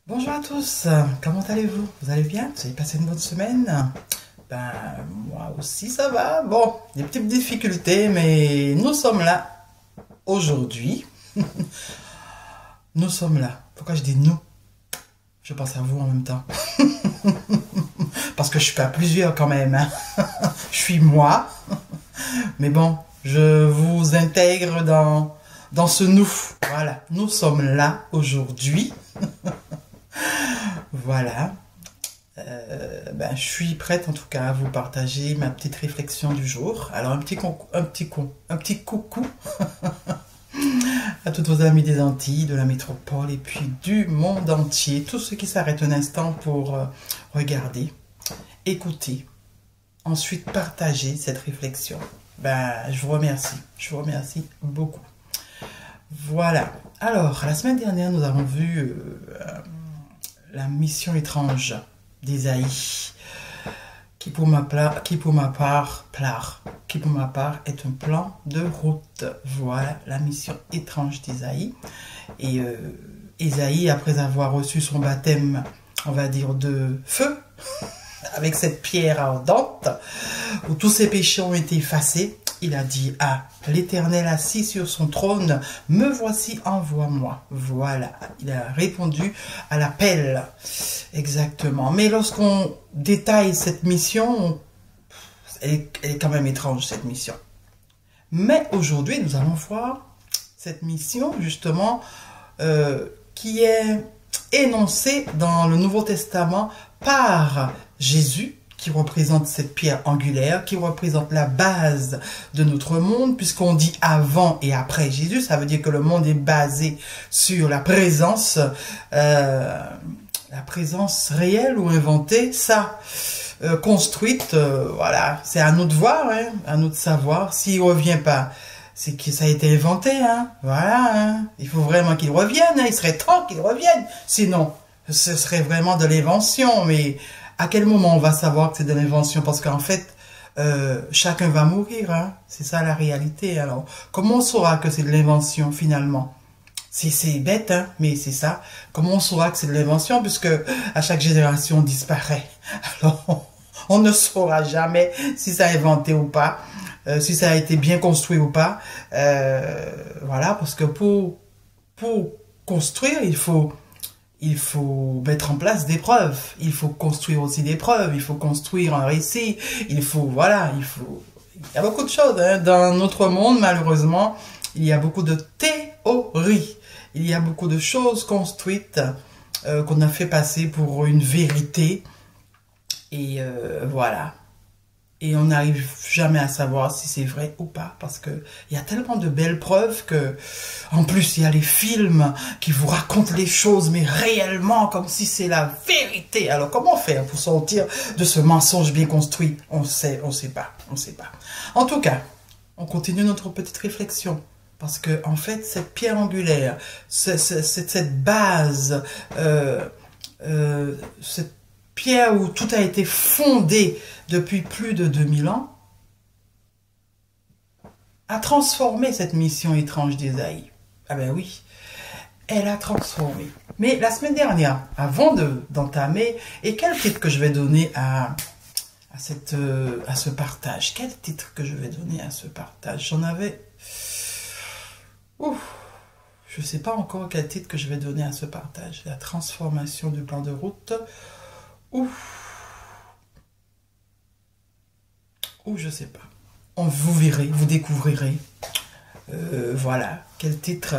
Bonjour à tous, comment allez-vous? Vous allez bien? Vous avez passé une bonne semaine? Ben, moi aussi ça va. Bon, des petites difficultés, mais nous sommes là aujourd'hui. Nous sommes là. Pourquoi je dis nous? Je pense à vous en même temps. Parce que je suis pas plusieurs quand même, hein. Je suis moi. Mais bon, je vous intègre dans ce nous. Voilà, nous sommes là aujourd'hui. Voilà. Ben, je suis prête en tout cas à vous partager ma petite réflexion du jour. Alors un petit coucou à tous vos amis des Antilles, de la métropole et puis du monde entier. Tous ceux qui s'arrêtent un instant pour regarder, écouter, ensuite partager cette réflexion. Ben, je vous remercie beaucoup. Voilà. Alors, la semaine dernière, nous avons vu la mission étrange d'Ésaïe, qui pour ma part est un plan de route. Voilà la mission étrange d'Ésaïe. Et Ésaïe, après avoir reçu son baptême, on va dire de feu, avec cette pierre ardente, où tous ses péchés ont été effacés, il a dit à l'Éternel assis sur son trône, me voici, envoie-moi. Voilà, il a répondu à l'appel, exactement. Mais lorsqu'on détaille cette mission, elle est quand même étrange, cette mission. Mais aujourd'hui, nous allons voir cette mission, justement, qui est énoncée dans le Nouveau Testament par Jésus, qui représente cette pierre angulaire, qui représente la base de notre monde, puisqu'on dit avant et après Jésus, ça veut dire que le monde est basé sur la présence réelle ou inventée, ça, construite, voilà, c'est à nous de voir, hein, à nous de savoir. S'il ne revient pas, c'est que ça a été inventé, hein, voilà, hein. Il faut vraiment qu'il revienne, hein. Il serait temps qu'il revienne, sinon, ce serait vraiment de l'invention, mais à quel moment on va savoir que c'est de l'invention? Parce qu'en fait, chacun va mourir, hein. C'est ça la réalité. Alors, comment on saura que c'est de l'invention finalement? C'est bête, hein, mais c'est ça. Comment on saura que c'est de l'invention? Puisque à chaque génération on disparaît. Alors, on ne saura jamais si ça a inventé ou pas, si ça a été bien construit ou pas. Voilà, parce que pour construire, il faut mettre en place des preuves. Il faut construire aussi des preuves. Il faut construire un récit. Il faut, voilà, il y a beaucoup de choses, hein. Dans notre monde, malheureusement, il y a beaucoup de théories. Il y a beaucoup de choses construites qu'on a fait passer pour une vérité. Et voilà. Et on n'arrive jamais à savoir si c'est vrai ou pas, parce que il y a tellement de belles preuves que, en plus, il y a les films qui vous racontent les choses, mais réellement, comme si c'est la vérité. Alors, comment faire pour sortir de ce mensonge bien construit? On sait pas, on sait pas. En tout cas, on continue notre petite réflexion. Parce que, en fait, cette pierre angulaire, cette base, cette pierre où tout a été fondé depuis plus de 2000 ans, a transformé cette mission étrange d'Ésaïe. Ah ben oui, elle a transformé. Mais la semaine dernière, avant d'entamer, et quel titre que je vais donner à ce partage? Quel titre que je vais donner à ce partage? J'en avais... Ouf, je ne sais pas encore quel titre que je vais donner à ce partage. La transformation du plan de route. Ou je sais pas. Vous verrez, vous découvrirez. Voilà, quel titre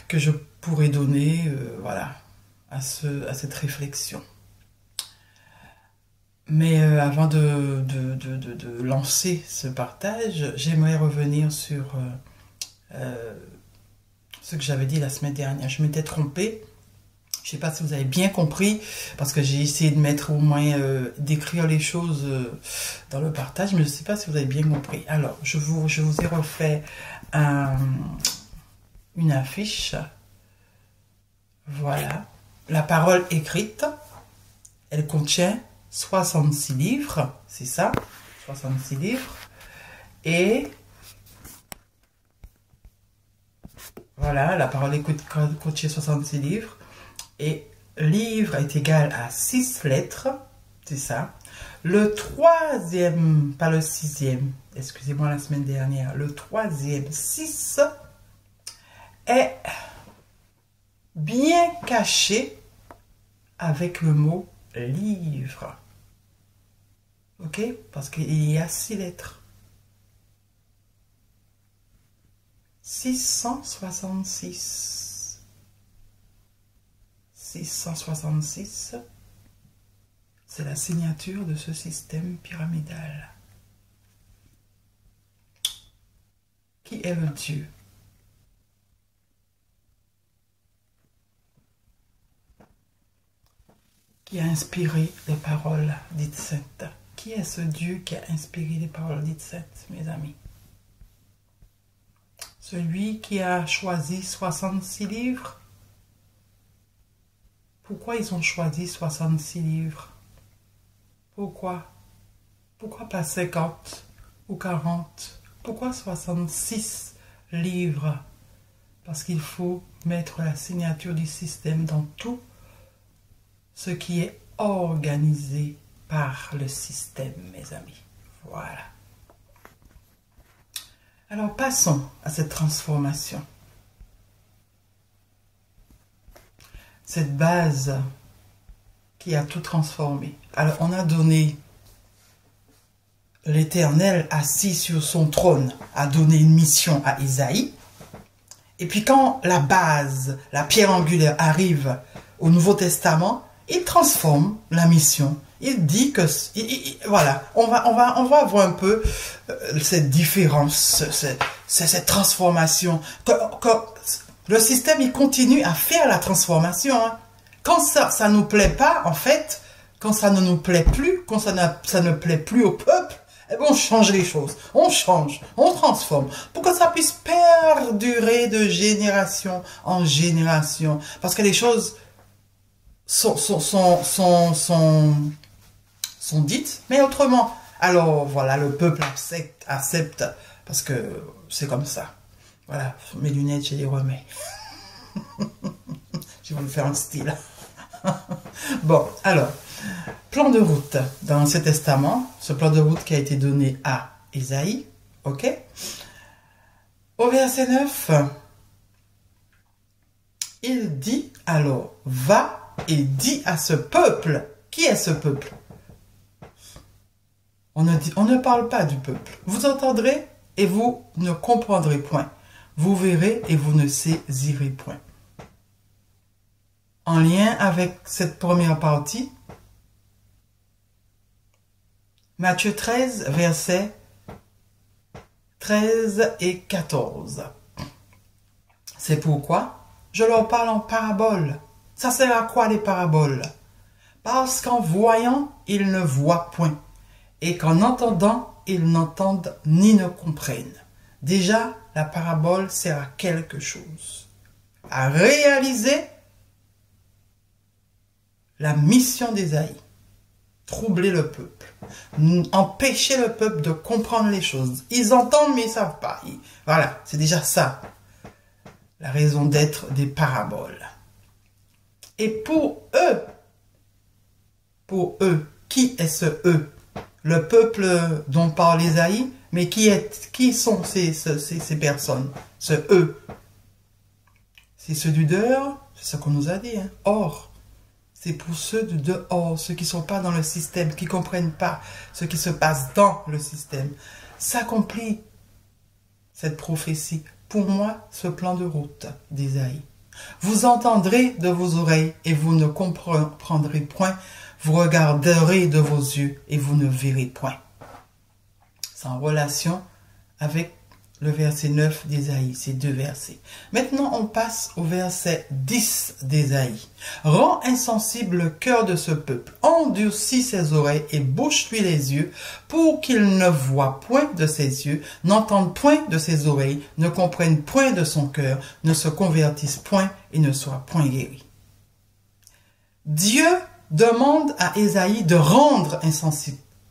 que je pourrais donner, voilà, à cette réflexion. Mais avant de lancer ce partage, j'aimerais revenir sur ce que j'avais dit la semaine dernière. Je m'étais trompée. Je ne sais pas si vous avez bien compris, parce que j'ai essayé de mettre au moins, d'écrire les choses dans le partage, mais je ne sais pas si vous avez bien compris. Alors, je vous ai refait une affiche. Voilà. La parole écrite, elle contient 66 livres, c'est ça, 66 livres. Et Voilà, la parole coachée 66 livres. Et livre est égal à 6 lettres. C'est ça. Le troisième, pas le sixième, excusez-moi la semaine dernière, le troisième, 6, est bien caché avec le mot livre. Ok? Parce qu'il y a 6 lettres. 666. 666, c'est la signature de ce système pyramidal. Qui est le Dieu? Qui a inspiré les paroles dites saintes? Qui est ce Dieu qui a inspiré les paroles dites saintes, mes amis? Celui qui a choisi 66 livres? Pourquoi ils ont choisi 66 livres? Pourquoi? Pourquoi pas 50 ou 40? Pourquoi 66 livres? Parce qu'il faut mettre la signature du système dans tout ce qui est organisé par le système, mes amis. Voilà. Alors passons à cette transformation. Cette base qui a tout transformé. Alors on a donné l'Éternel assis sur son trône, a donné une mission à Isaïe. Et puis quand la base, la pierre angulaire arrive au Nouveau Testament, il transforme la mission. Il dit que, voilà, on va voir un peu cette différence, cette transformation. Que le système, il continue à faire la transformation. Hein. Quand ça nous plaît pas, en fait, quand ça ne nous plaît plus, quand ça ne plaît plus au peuple, eh bien, on change les choses. On change, on transforme. Pour que ça puisse perdurer de génération en génération. Parce que les choses sont dites, mais autrement. Alors, voilà, le peuple accepte parce que c'est comme ça. Voilà, mes lunettes, je les remets. Je vais vous faire un style. Bon, alors, plan de route dans l'Ancien Testament, ce plan de route qui a été donné à Isaïe, ok? Au verset 9, il dit alors, va et dis à ce peuple. Qui est ce peuple? On ne parle pas du peuple. Vous entendrez et vous ne comprendrez point. Vous verrez et vous ne saisirez point. En lien avec cette première partie, Matthieu 13, versets 13 et 14. C'est pourquoi je leur parle en parabole. Ça sert à quoi les paraboles? Parce qu'en voyant, ils ne voient point, et qu'en entendant, ils n'entendent ni ne comprennent. Déjà, la parabole sert à quelque chose, à réaliser la mission d'Ésaïe, troubler le peuple, empêcher le peuple de comprendre les choses. Ils entendent, mais ils ne savent pas. Voilà, c'est déjà ça, la raison d'être des paraboles. Et pour eux, qui est ce eux? Le peuple dont parle Ésaïe, mais qui sont ces personnes? Ce eux, c'est ceux du dehors, c'est ce qu'on nous a dit. Hein? Or, c'est pour ceux du dehors, ceux qui ne sont pas dans le système, qui ne comprennent pas ce qui se passe dans le système. S'accomplit cette prophétie. Pour moi, ce plan de route d'Ésaïe. Vous entendrez de vos oreilles et vous ne comprendrez point. Vous regarderez de vos yeux et vous ne verrez point. C'est en relation avec le verset 9 d'Ésaïe, ces deux versets. Maintenant, on passe au verset 10 d'Ésaïe. Rends insensible le cœur de ce peuple, endurcis ses oreilles et bouche-lui les yeux, pour qu'il ne voie point de ses yeux, n'entende point de ses oreilles, ne comprenne point de son cœur, ne se convertisse point et ne soit point guéri. Dieu demande à Ésaïe de rendre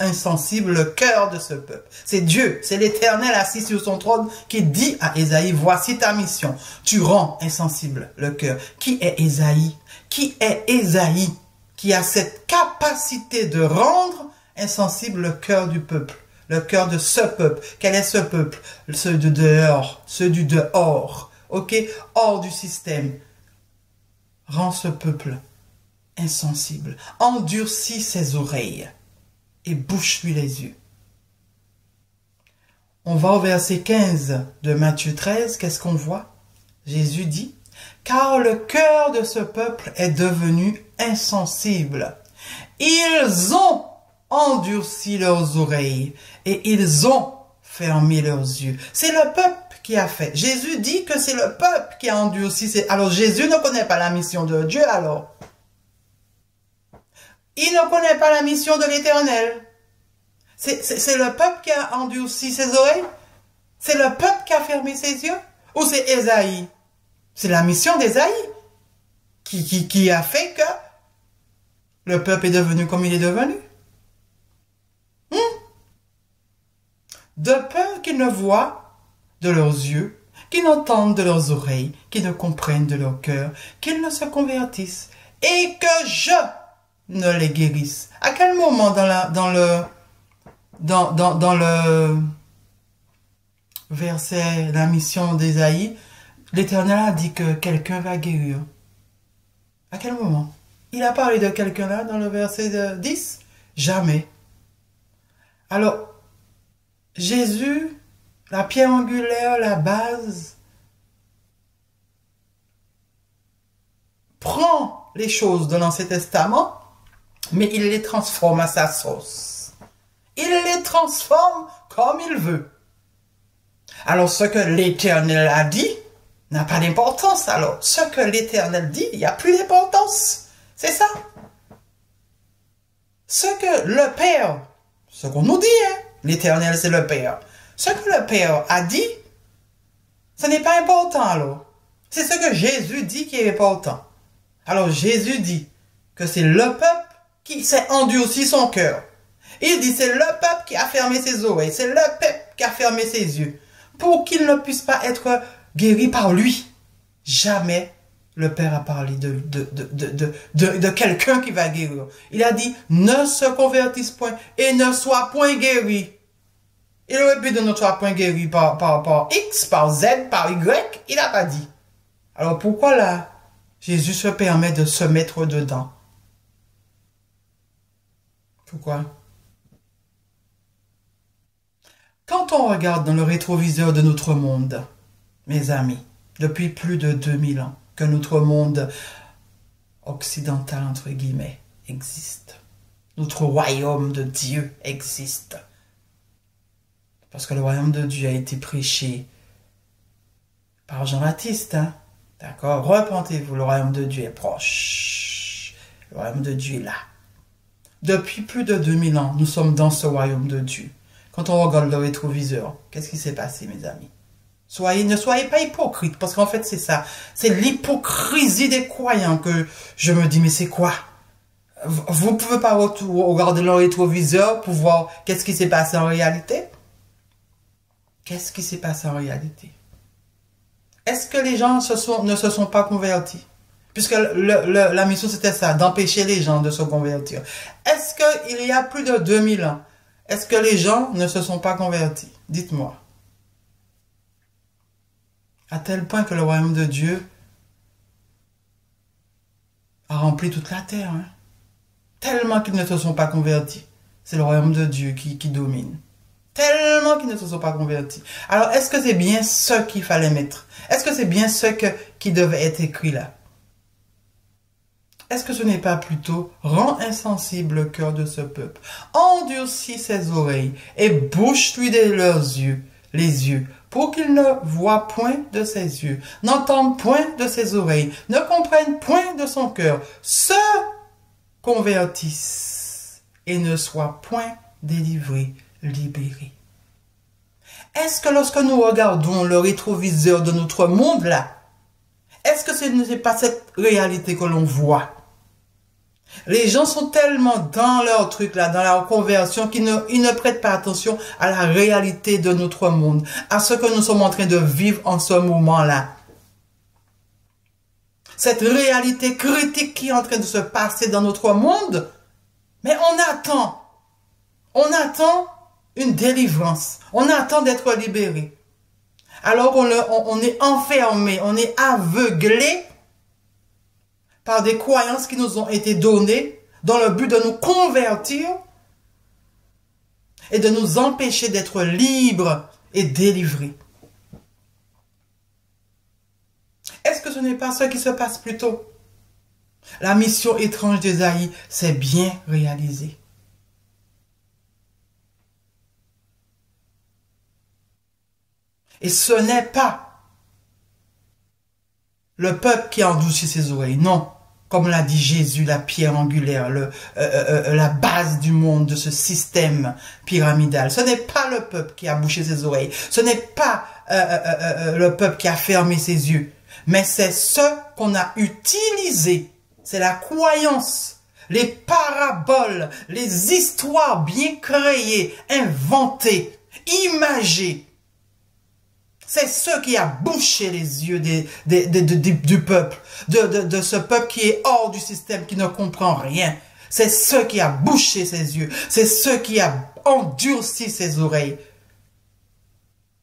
insensible le cœur de ce peuple. C'est Dieu, c'est l'Éternel assis sur son trône qui dit à Ésaïe, voici ta mission. Tu rends insensible le cœur. Qui est Ésaïe? Qui est Ésaïe qui a cette capacité de rendre insensible le cœur du peuple? Le cœur de ce peuple. Quel est ce peuple? Ceux du dehors. Ceux du dehors. Ok? Hors du système. Rends ce peuple insensible. Endurcis ses oreilles et bouche-lui les yeux. On va au verset 15 de Matthieu 13. Qu'est-ce qu'on voit? Jésus dit, « Car le cœur de ce peuple est devenu insensible. Ils ont endurci leurs oreilles et ils ont fermé leurs yeux. » C'est le peuple qui a fait. Jésus dit que c'est le peuple qui a endurci. Alors Jésus ne connaît pas la mission de Dieu alors. Il ne connaît pas la mission de l'Éternel. C'est le peuple qui a endurci ses oreilles? C'est le peuple qui a fermé ses yeux? Ou c'est Ésaïe? C'est la mission d'Ésaïe qui a fait que le peuple est devenu comme il est devenu. De peur qu'ils ne voient de leurs yeux, qu'ils n'entendent de leurs oreilles, qu'ils ne comprennent de leur cœur, qu'ils ne se convertissent et que je ne les guérisse. À quel moment dans le verset, la mission d'Ésaïe, l'Éternel a dit que quelqu'un va guérir? À quel moment? Il a parlé de quelqu'un là dans le verset 10? Jamais. Alors, Jésus, la pierre angulaire, la base, prend les choses de l'Ancien Testament, mais il les transforme à sa sauce. Il les transforme comme il veut. Alors, ce que l'Éternel a dit n'a pas d'importance. Alors, ce que l'Éternel dit, il n'y a plus d'importance. C'est ça. Ce que le Père, ce qu'on nous dit, hein, l'Éternel, c'est le Père. Ce que le Père a dit, ce n'est pas important alors. C'est ce que Jésus dit qui est important. Alors Jésus dit que c'est le peuple qui s'est endurci son cœur. Il dit c'est le peuple qui a fermé ses oreilles, c'est le peuple qui a fermé ses yeux, pour qu'il ne puisse pas être guéri par lui. Jamais le Père a parlé de quelqu'un qui va guérir. Il a dit, ne se convertisse point et ne sois point guéri. Il aurait pu dire ne sois point guéri par X, par Z, par Y. Il n'a pas dit. Alors pourquoi là, Jésus se permet de se mettre dedans? Pourquoi? Quand on regarde dans le rétroviseur de notre monde, mes amis, depuis plus de 2000 ans, que notre monde occidental, entre guillemets, existe. Notre royaume de Dieu existe. Parce que le royaume de Dieu a été prêché par Jean-Baptiste. Hein? D'accord? Repentez-vous, le royaume de Dieu est proche. Le royaume de Dieu est là. Depuis plus de 2000 ans, nous sommes dans ce royaume de Dieu. Quand on regarde le rétroviseur, qu'est-ce qui s'est passé, mes amis? Ne soyez pas hypocrites, parce qu'en fait, c'est ça. C'est l'hypocrisie des croyants que je me dis, mais c'est quoi? Vous ne pouvez pas regarder le rétroviseur pour voir qu'est-ce qui s'est passé en réalité? Qu'est-ce qui s'est passé en réalité? Est-ce que les gens ne se sont pas convertis? Puisque la mission, c'était ça, d'empêcher les gens de se convertir. Est-ce qu'il y a plus de 2000 ans, est-ce que les gens ne se sont pas convertis? Dites-moi. À tel point que le royaume de Dieu a rempli toute la terre. Hein? Tellement qu'ils ne se sont pas convertis. C'est le royaume de Dieu qui domine. Tellement qu'ils ne se sont pas convertis. Alors, est-ce que c'est bien ce qu'il fallait mettre? Est-ce que c'est bien ce qui devait être écrit là? Est-ce que ce n'est pas plutôt « Rends insensible le cœur de ce peuple, endurcis ses oreilles et bouche-lui les yeux, pour qu'il ne voie point de ses yeux, n'entende point de ses oreilles, ne comprenne point de son cœur, se convertisse et ne soit point délivré, libéré. » Est-ce que lorsque nous regardons le rétroviseur de notre monde là, est-ce que ce n'est pas cette réalité que l'on voit? Les gens sont tellement dans leur truc là, dans leur conversion, ils ne prêtent pas attention à la réalité de notre monde, à ce que nous sommes en train de vivre en ce moment-là. Cette réalité critique qui est en train de se passer dans notre monde, mais on attend une délivrance, on attend d'être libéré. Alors on est enfermé, on est aveuglé par des croyances qui nous ont été données dans le but de nous convertir et de nous empêcher d'être libres et délivrés. Est-ce que ce n'est pas ce qui se passe plus tôt? La mission étrange d'Ésaïe s'est bien réalisée. Et ce n'est pas le peuple qui a endurci ses oreilles, non. Comme l'a dit Jésus, la pierre angulaire, la base du monde de ce système pyramidal. Ce n'est pas le peuple qui a bouché ses oreilles. Ce n'est pas le peuple qui a fermé ses yeux. Mais c'est ce qu'on a utilisé. C'est la croyance, les paraboles, les histoires bien créées, inventées, imagées. C'est ce qui a bouché les yeux du peuple, de ce peuple qui est hors du système, qui ne comprend rien. C'est ce qui a bouché ses yeux. C'est ce qui a endurci ses oreilles.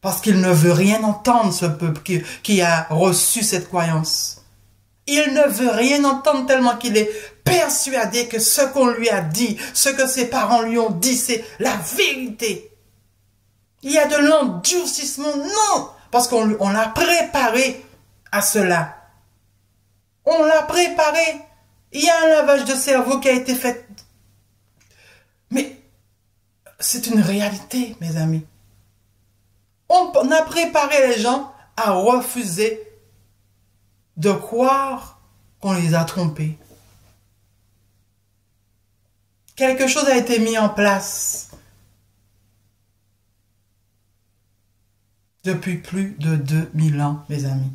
Parce qu'il ne veut rien entendre, ce peuple qui a reçu cette croyance. Il ne veut rien entendre tellement qu'il est persuadé que ce qu'on lui a dit, ce que ses parents lui ont dit, c'est la vérité. Il y a de l'endurcissement, non, parce qu'on l'a préparé à cela. On l'a préparé. Il y a un lavage de cerveau qui a été fait. Mais c'est une réalité, mes amis. On a préparé les gens à refuser de croire qu'on les a trompés. Quelque chose a été mis en place depuis plus de 2000 ans, mes amis.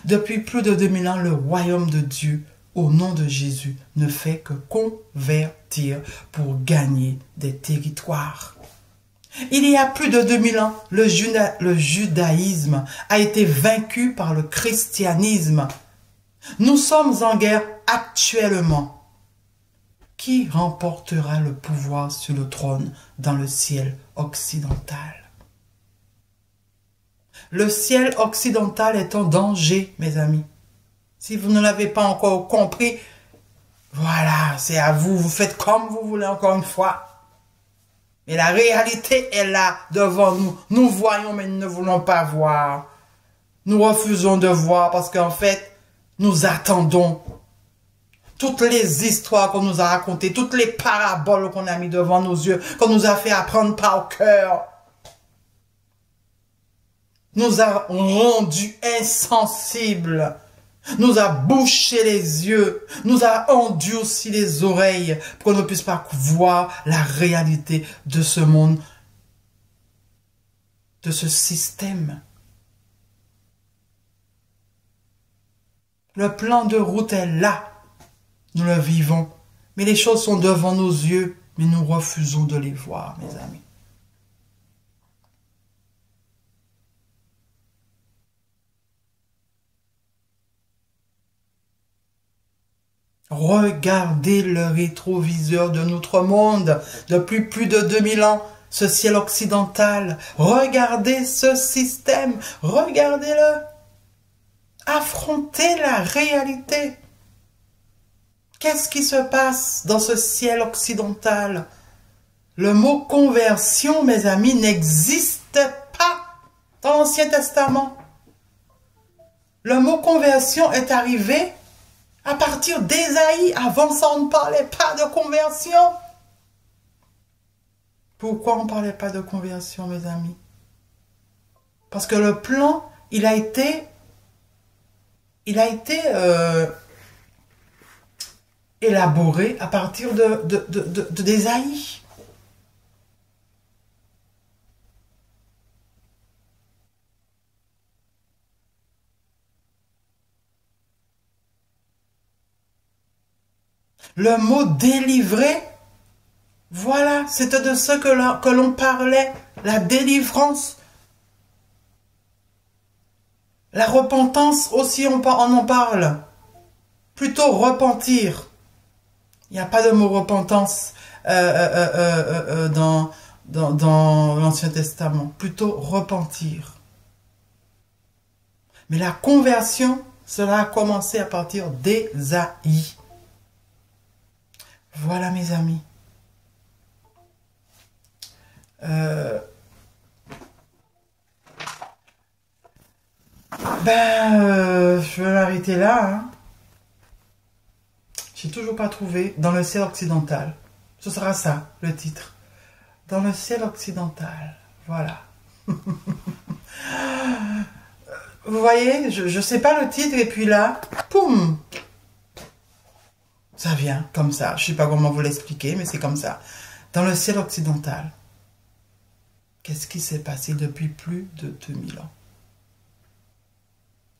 Depuis plus de 2000 ans, le royaume de Dieu, au nom de Jésus, ne fait que convertir pour gagner des territoires. Il y a plus de 2000 ans, le judaïsme a été vaincu par le christianisme. Nous sommes en guerre actuellement. Qui remportera le pouvoir sur le trône dans le ciel occidental? Le ciel occidental est en danger, mes amis. Si vous ne l'avez pas encore compris, voilà, c'est à vous. Vous faites comme vous voulez encore une fois. Mais la réalité est là, devant nous. Nous voyons, mais nous ne voulons pas voir. Nous refusons de voir parce qu'en fait, nous attendons toutes les histoires qu'on nous a racontées, toutes les paraboles qu'on a mis devant nos yeux, qu'on nous a fait apprendre par cœur, nous a rendus insensibles, nous a bouché les yeux, nous a endurci les oreilles pour qu'on ne puisse pas voir la réalité de ce monde, de ce système. Le plan de route est là, nous le vivons, mais les choses sont devant nos yeux, mais nous refusons de les voir, mes amis. Regardez le rétroviseur de notre monde depuis plus de 2000 ans, ce ciel occidental. Regardez ce système, regardez-le. Affrontez la réalité. Qu'est-ce qui se passe dans ce ciel occidental? Le mot conversion, mes amis, n'existe pas dans l'Ancien Testament. Le mot conversion est arrivé à partir d'Ésaïe. Avant ça, on ne parlait pas de conversion. Pourquoi on ne parlait pas de conversion, mes amis? Parce que le plan, il a été élaboré à partir d'Ésaïe. Le mot délivrer, voilà, c'était de ce que l'on parlait, la délivrance. La repentance aussi, on en parle. Plutôt repentir. Il n'y a pas de mot repentance dans l'Ancien Testament. Plutôt repentir. Mais la conversion, cela a commencé à partir d'Ésaïe. Voilà mes amis. Je vais m'arrêter là. Hein. J'ai toujours pas trouvé dans le ciel occidental. Ce sera ça, le titre. Dans le ciel occidental. Voilà. Vous voyez, je sais pas le titre et puis là, poum, ça vient comme ça. Je sais pas comment vous l'expliquer, mais c'est comme ça. Dans le ciel occidental. Qu'est-ce qui s'est passé depuis plus de 2000 ans?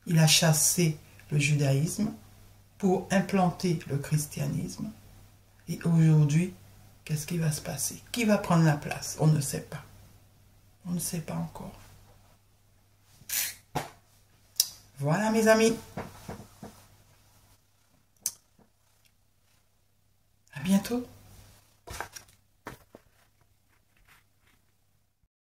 Il a chassé le judaïsme pour implanter le christianisme. Et aujourd'hui, qu'est-ce qui va se passer? Qui va prendre la place? On ne sait pas. On ne sait pas encore. Voilà mes amis. À bientôt.